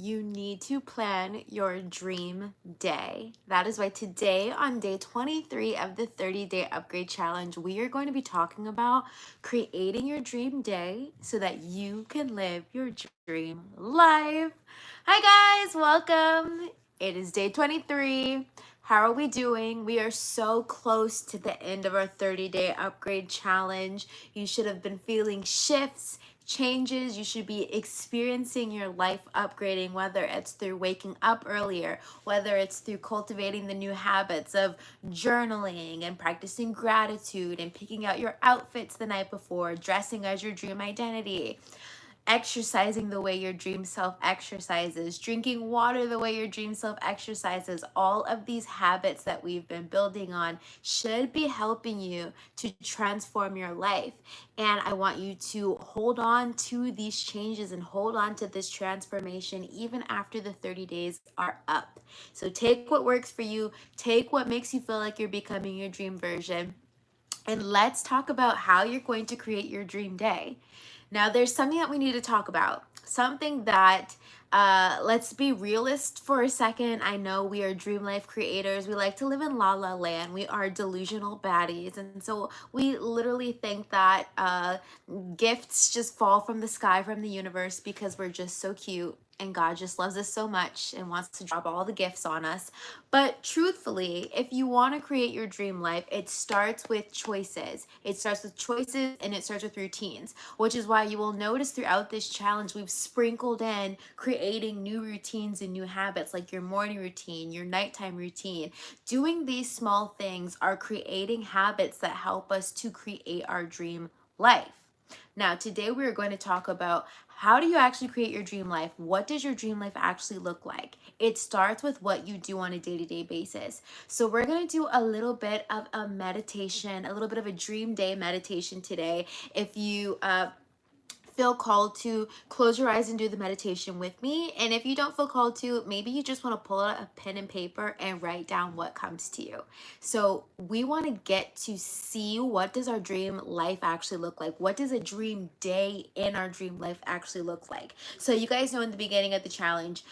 you need to plan your dream day. That is why today, on day 23 of the 30-day upgrade challenge, we are going to be talking about creating your dream day so that you can live your dream life. Hi, guys, welcome. It is day 23. How are we doing? We are so close to the end of our 30-day upgrade challenge. You should have been feeling shifts, changes. You should be experiencing your life upgrading, whether it's through waking up earlier, whether it's through cultivating the new habits of journaling and practicing gratitude and picking out your outfits the night before, dressing as your dream identity, exercising the way your dream self exercises, drinking water the way your dream self exercises. All of these habits that we've been building on should be helping you to transform your life. And I want you to hold on to these changes and hold on to this transformation even after the 30 days are up. So take what works for you, take what makes you feel like you're becoming your dream version. And let's talk about how you're going to create your dream day. Now, there's something that we need to talk about. Something that, let's be realist for a second. I know we are dream life creators. We like to live in la la land. We are delusional baddies. And so we literally think that gifts just fall from the sky, from the universe, because we're just so cute and God just loves us so much and wants to drop all the gifts on us. But truthfully, if you want to create your dream life, it starts with choices. It starts with choices and it starts with routines, which is why you will notice throughout this challenge, we've sprinkled in creating new routines and new habits, like your morning routine, your nighttime routine. Doing these small things are creating habits that help us to create our dream life. Now, today we are going to talk about how do you actually create your dream life? What does your dream life actually look like? It starts with what you do on a day-to-day basis. So we're going to do a little bit of a meditation, a little bit of a dream day meditation today. If you feel called to, close your eyes and do the meditation with me. And if you don't feel called to, maybe you just want to pull out a pen and paper and write down what comes to you. So we want to get to see, what does our dream life actually look like? What does a dream day in our dream life actually look like? So you guys know in the beginning of the challenge,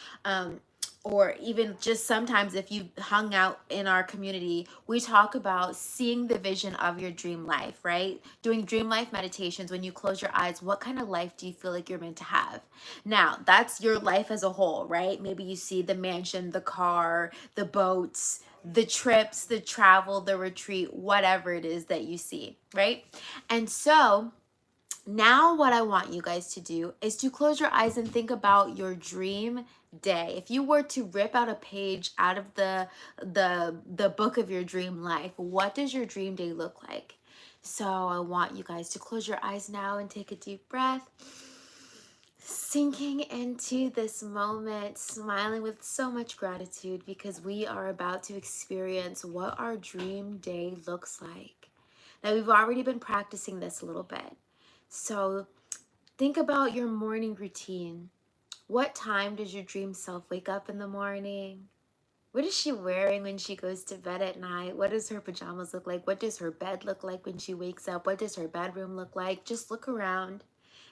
or even just sometimes if you hung out in our community, we talk about seeing the vision of your dream life, right? Doing dream life meditations. When you close your eyes, what kind of life do you feel like you're meant to have? Now, that's your life as a whole, right? Maybe you see the mansion, the car, the boats, the trips, the travel, the retreat, whatever it is that you see, right? And so now what I want you guys to do is to close your eyes and think about your dream day. If you were to rip out a page out of the book of your dream life, what does your dream day look like? So I want you guys to close your eyes now and take a deep breath, sinking into this moment, smiling with so much gratitude because we are about to experience what our dream day looks like. Now, we've already been practicing this a little bit. So think about your morning routine. What time does your dream self wake up in the morning? What is she wearing when she goes to bed at night? What does her pajamas look like? What does her bed look like when she wakes up? What does her bedroom look like? Just look around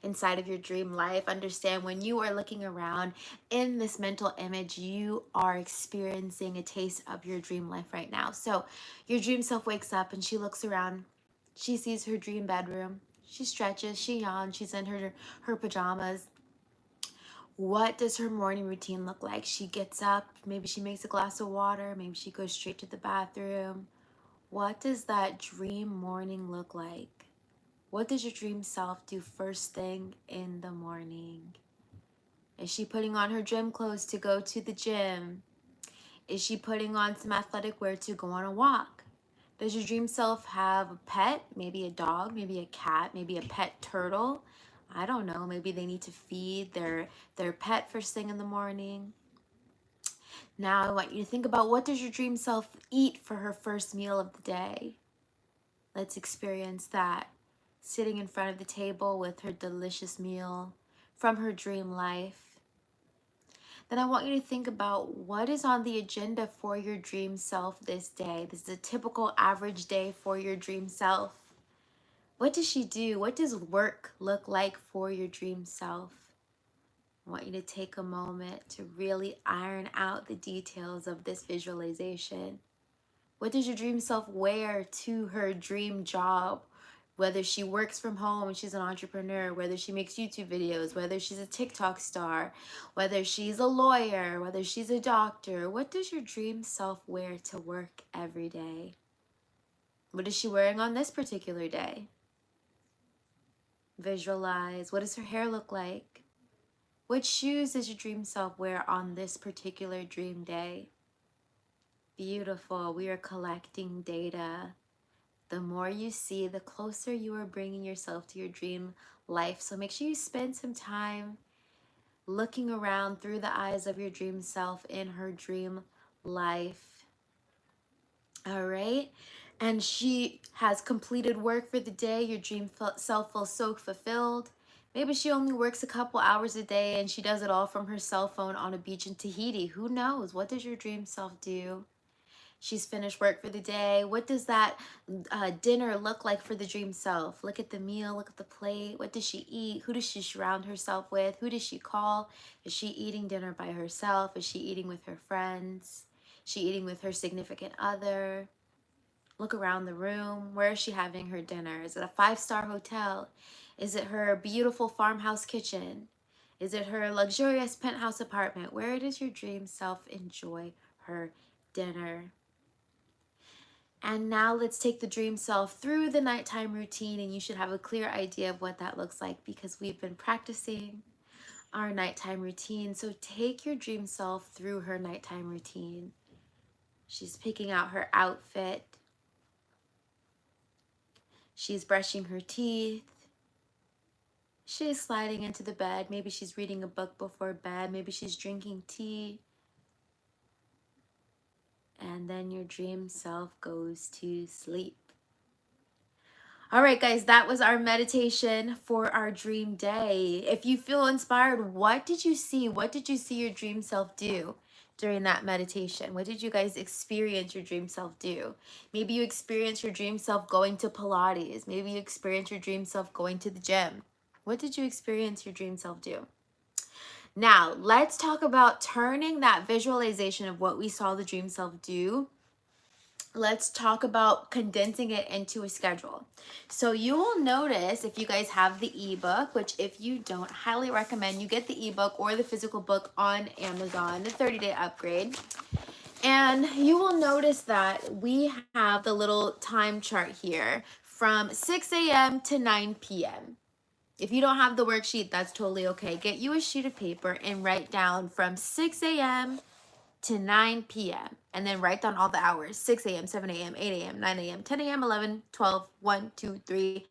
inside of your dream life. Understand when you are looking around in this mental image, you are experiencing a taste of your dream life right now. So your dream self wakes up and she looks around. She sees her dream bedroom. She stretches, she yawns, she's in her pajamas. What does her morning routine look like? She gets up, maybe she makes a glass of water, maybe she goes straight to the bathroom. What does that dream morning look like? What does your dream self do first thing in the morning? Is she putting on her gym clothes to go to the gym? Is she putting on some athletic wear to go on a walk? Does your dream self have a pet? Maybe a dog, maybe a cat, maybe a pet turtle. I don't know, maybe they need to feed their pet first thing in the morning. Now I want you to think about, what does your dream self eat for her first meal of the day? Let's experience that. Sitting in front of the table with her delicious meal from her dream life. Then I want you to think about, what is on the agenda for your dream self this day. This is a typical average day for your dream self. What does she do? What does work look like for your dream self? I want you to take a moment to really iron out the details of this visualization. What does your dream self wear to her dream job? Whether she works from home and she's an entrepreneur, whether she makes YouTube videos, whether she's a TikTok star, whether she's a lawyer, whether she's a doctor, what does your dream self wear to work every day? What is she wearing on this particular day? Visualize. What does her hair look like? What shoes does your dream self wear on this particular dream day? Beautiful. We are collecting data. The more you see, the closer you are bringing yourself to your dream life. So make sure you spend some time looking around through the eyes of your dream self in her dream life. All right. And she has completed work for the day. Your dream self feels so fulfilled. Maybe she only works a couple hours a day and she does it all from her cell phone on a beach in Tahiti. Who knows? What does your dream self do? She's finished work for the day. What does that dinner look like for the dream self? Look at the meal, look at the plate. What does she eat? Who does she surround herself with? Who does she call? Is she eating dinner by herself? Is she eating with her friends? Is she eating with her significant other? Look around the room. Where is she having her dinner? Is it a 5-star hotel? Is it her beautiful farmhouse kitchen? Is it her luxurious penthouse apartment? Where does your dream self enjoy her dinner? And now let's take the dream self through the nighttime routine, and you should have a clear idea of what that looks like because we've been practicing our nighttime routine. So take your dream self through her nighttime routine. She's picking out her outfit. She's brushing her teeth. She's sliding into the bed. Maybe she's reading a book before bed. Maybe she's drinking tea. And then your dream self goes to sleep. All right, guys, that was our meditation for our dream day. If you feel inspired, what did you see? What did you see your dream self do during that meditation? What did you guys experience your dream self do? Maybe you experienced your dream self going to Pilates. Maybe you experienced your dream self going to the gym. What did you experience your dream self do? Now, let's talk about turning that visualization of what we saw the dream self do. Let's talk about condensing it into a schedule. So you will notice if you guys have the ebook, which if you don't, highly recommend you get the ebook or the physical book on Amazon, the 30-day upgrade. And you will notice that we have the little time chart here from 6 a.m. to 9 p.m. If you don't have the worksheet, that's totally okay. Get you a sheet of paper and write down from 6 a.m. to 9 p.m. and then write down all the hours: 6 a.m., 7 a.m., 8 a.m., 9 a.m., 10 a.m., 11, 12, 1, 2, 3.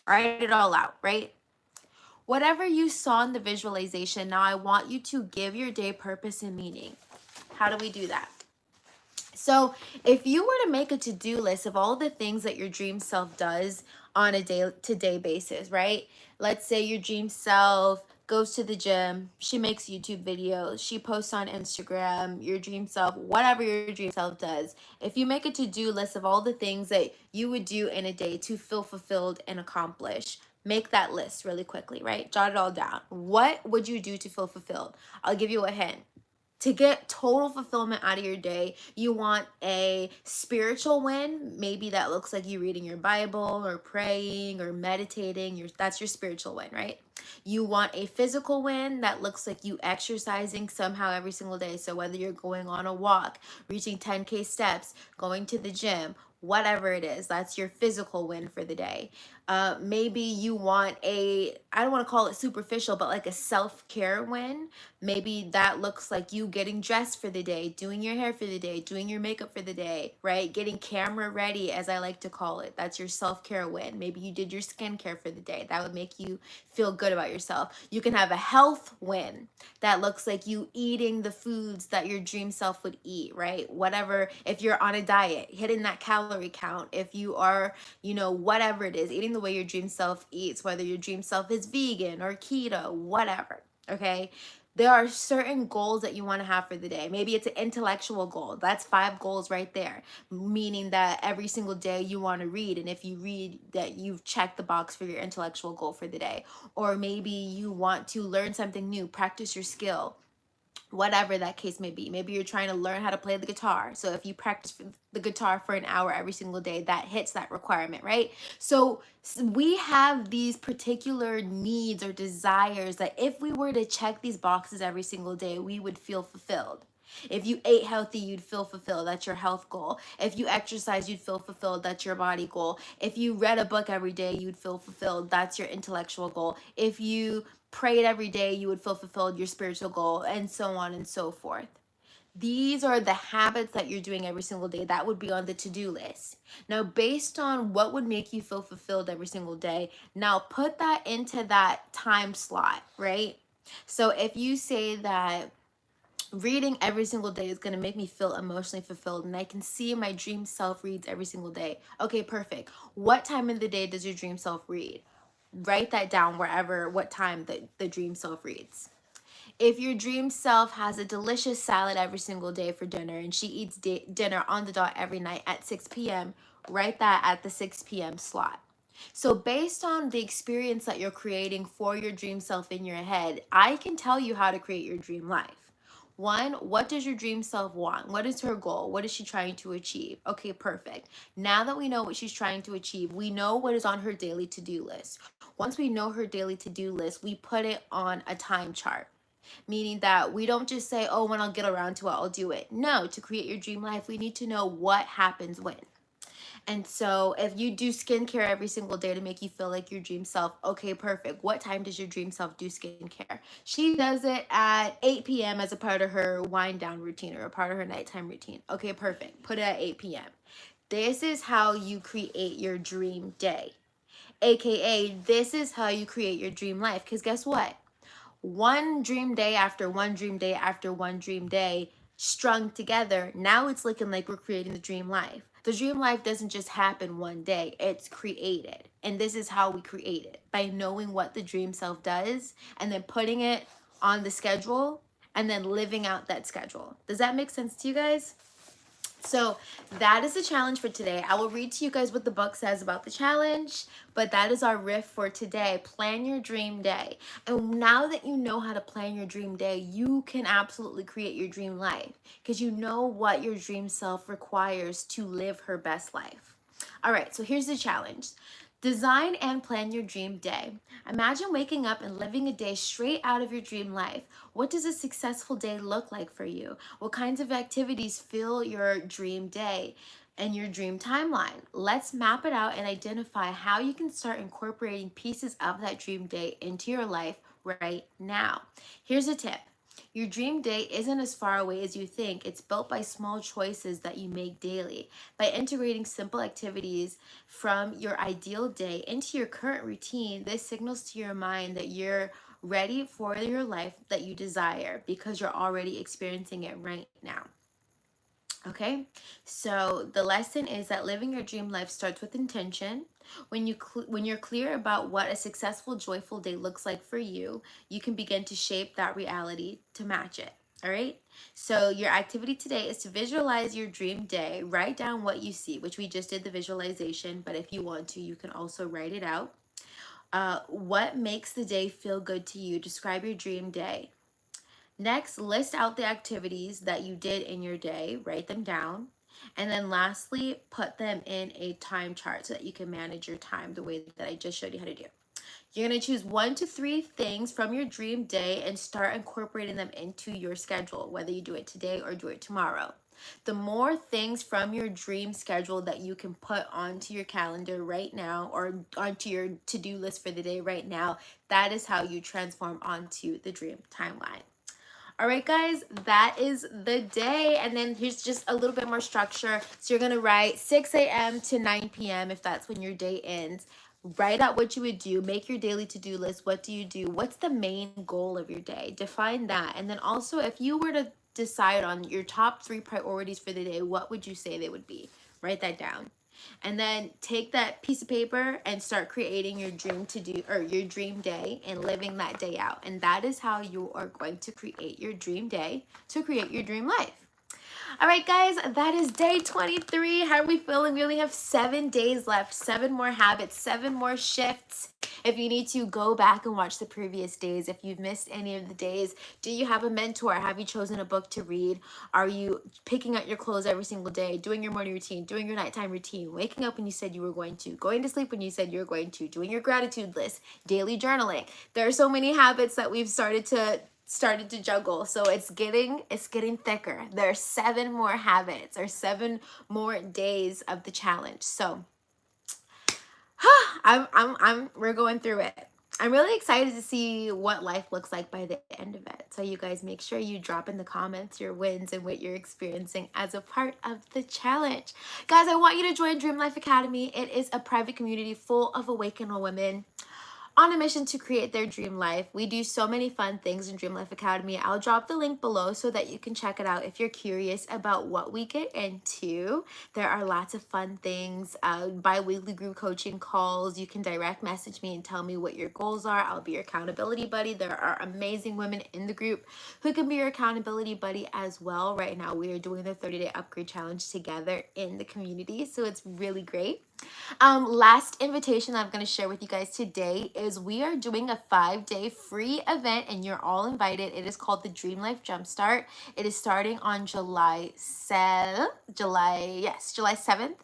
Write it all out, right? Whatever you saw in the visualization, now I want you to give your day purpose and meaning. How do we do that? So if you were to make a to-do list of all the things that your dream self does on a day-to-day basis, right? Let's say your dream self goes to the gym, she makes YouTube videos, she posts on Instagram, your dream self, whatever your dream self does. If you make a to-do list of all the things that you would do in a day to feel fulfilled and accomplish, make that list really quickly, right? Jot it all down. What would you do to feel fulfilled? I'll give you a hint. To get total fulfillment out of your day, you want a spiritual win. Maybe that looks like you reading your Bible or praying or meditating. That's your spiritual win, right? You want a physical win that looks like you exercising somehow every single day. So whether you're going on a walk, reaching 10K steps, going to the gym, whatever it is, that's your physical win for the day. Maybe you want I don't want to call it superficial, but like a self-care win. Maybe that looks like you getting dressed for the day, doing your hair for the day, doing your makeup for the day, right? Getting camera ready, as I like to call it. That's your self-care win. Maybe you did your skincare for the day. That would make you feel good about yourself. You can have a health win. That looks like you eating the foods that your dream self would eat, right? Whatever, if you're on a diet, hitting that calorie count. If you are, whatever it is, eating the way your dream self eats, whether your dream self is vegan or keto, whatever, okay? There are certain goals that you want to have for the day. Maybe it's an intellectual goal. That's 5 goals right there, meaning that every single day you want to read. And if you read, that you've checked the box for your intellectual goal for the day. Or maybe you want to learn something new, practice your skill, whatever that case may be. Maybe you're trying to learn how to play the guitar. So if you practice the guitar for an hour every single day, that hits that requirement, right? So we have these particular needs or desires that if we were to check these boxes every single day, we would feel fulfilled. If you ate healthy, you'd feel fulfilled. That's your health goal. If you exercise, you'd feel fulfilled. That's your body goal. If you read a book every day, you'd feel fulfilled. That's your intellectual goal. If you prayed every day, you would feel fulfilled, your spiritual goal, and so on and so forth. These are the habits that you're doing every single day. That would be on the to-do list. Now, based on what would make you feel fulfilled every single day, now put that into that time slot, right? So if you say that reading every single day is going to make me feel emotionally fulfilled and I can see my dream self reads every single day. Okay, perfect. What time of the day does your dream self read? Write that down wherever, what time the dream self reads. If your dream self has a delicious salad every single day for dinner and she eats dinner on the dot every night at 6 p.m., write that at the 6 p.m. slot. So based on the experience that you're creating for your dream self in your head, I can tell you how to create your dream life. One, what does your dream self want? What is her goal? What is she trying to achieve? Okay, perfect. Now that we know what she's trying to achieve, we know what is on her daily to-do list. Once we know her daily to-do list, we put it on a time chart, meaning that we don't just say, oh, when I'll get around to it, I'll do it. No, to create your dream life, we need to know what happens when. And so if you do skincare every single day to make you feel like your dream self, okay, perfect. What time does your dream self do skincare? She does it at 8 p.m. as a part of her wind down routine or a part of her nighttime routine. Okay, perfect. Put it at 8 p.m. This is how you create your dream day. AKA, this is how you create your dream life. Because guess what? One dream day after one dream day after one dream day strung together, now it's looking like we're creating the dream life. The dream life doesn't just happen one day, it's created. And this is how we create it, by knowing what the dream self does and then putting it on the schedule and then living out that schedule. Does that make sense to you guys? So that is the challenge for today. I will read to you guys what the book says about the challenge, but that is our riff for today. Plan your dream day. And now that you know how to plan your dream day, you can absolutely create your dream life because you know what your dream self requires to live her best life. All right, so here's the challenge. Design and plan your dream day. Imagine waking up and living a day straight out of your dream life. What does a successful day look like for you? What kinds of activities fill your dream day and your dream timeline? Let's map it out and identify how you can start incorporating pieces of that dream day into your life right now. Here's a tip. Your dream day isn't as far away as you think. It's built by small choices that you make daily. By integrating simple activities from your ideal day into your current routine, this signals to your mind that you're ready for your life that you desire because you're already experiencing it right now. Okay, so the lesson is that living your dream life starts with intention. When you're clear about what a successful, joyful day looks like for you, you can begin to shape that reality to match it. All right. So your activity today is to visualize your dream day. Write down what you see, which we just did the visualization, but if you want to, you can also write it out. What makes the day feel good to you? Describe your dream day. Next, list out the activities that you did in your day, write them down. And then lastly, put them in a time chart so that you can manage your time the way that I just showed you how to do. You're going to choose 1 to 3 things from your dream day and start incorporating them into your schedule, whether you do it today or do it tomorrow. The more things from your dream schedule that you can put onto your calendar right now or onto your to-do list for the day right now, that is how you transform onto the dream timeline. All right, guys, that is the day. And then here's just a little bit more structure. So you're going to write 6 a.m. to 9 p.m. if that's when your day ends. Write out what you would do. Make your daily to-do list. What do you do? What's the main goal of your day? Define that. And then also, if you were to decide on your top 3 priorities for the day, what would you say they would be? Write that down. And then take that piece of paper and start creating your dream to do or your dream day and living that day out. And that is how you are going to create your dream day to create your dream life. All right, guys, that is day 23. How are we feeling? We only have 7 days left, 7 more habits, 7 more shifts. If you need to, go back and watch the previous days. If you've missed any of the days, do you have a mentor? Have you chosen a book to read? Are you picking out your clothes every single day, doing your morning routine, doing your nighttime routine, waking up when you said you were going to, going to sleep when you said you were going to, doing your gratitude list, daily journaling? There are so many habits that we've started to juggle, so it's getting thicker. There are 7 more habits or 7 more days of the challenge. So we're going through it. I'm really excited to see what life looks like by the end of it. So you guys make sure you drop in the comments your wins and what you're experiencing as a part of the challenge. Guys, I want you to join Dream Life Academy. It is a private community full of awakened women on a mission to create their dream life. We do so many fun things in Dream Life Academy. I'll drop the link below so that you can check it out if you're curious about what we get into. There are lots of fun things, bi-weekly group coaching calls. You can direct message me and tell me what your goals are. I'll be your accountability buddy. There are amazing women in the group who can be your accountability buddy as well. Right now, we are doing the 30-day upgrade challenge together in the community, so it's really great. Last invitation that I'm going to share with you guys today is we are doing a 5-day free event and you're all invited. It is called the Dream Life Jumpstart. It is starting on July 7th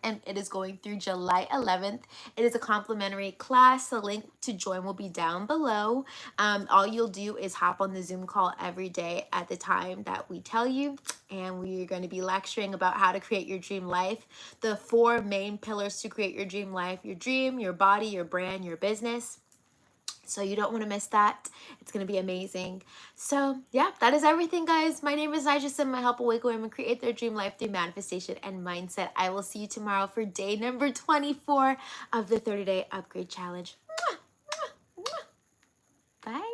and it is going through July 11th. It is a complimentary class. The link to join will be down below. All you'll do is hop on the Zoom call every day at the time that we tell you, and we're going to be lecturing about how to create your dream life. The 4 main pillars to create your dream life: your dream, your body, your brand, your business. So you don't want to miss that. It's going to be amazing. So yeah, that is everything, guys. My name is Nija Sim. I help awaken women create their dream life through manifestation and mindset. I will see you tomorrow for day number 24 of the 30-day upgrade challenge. Bye.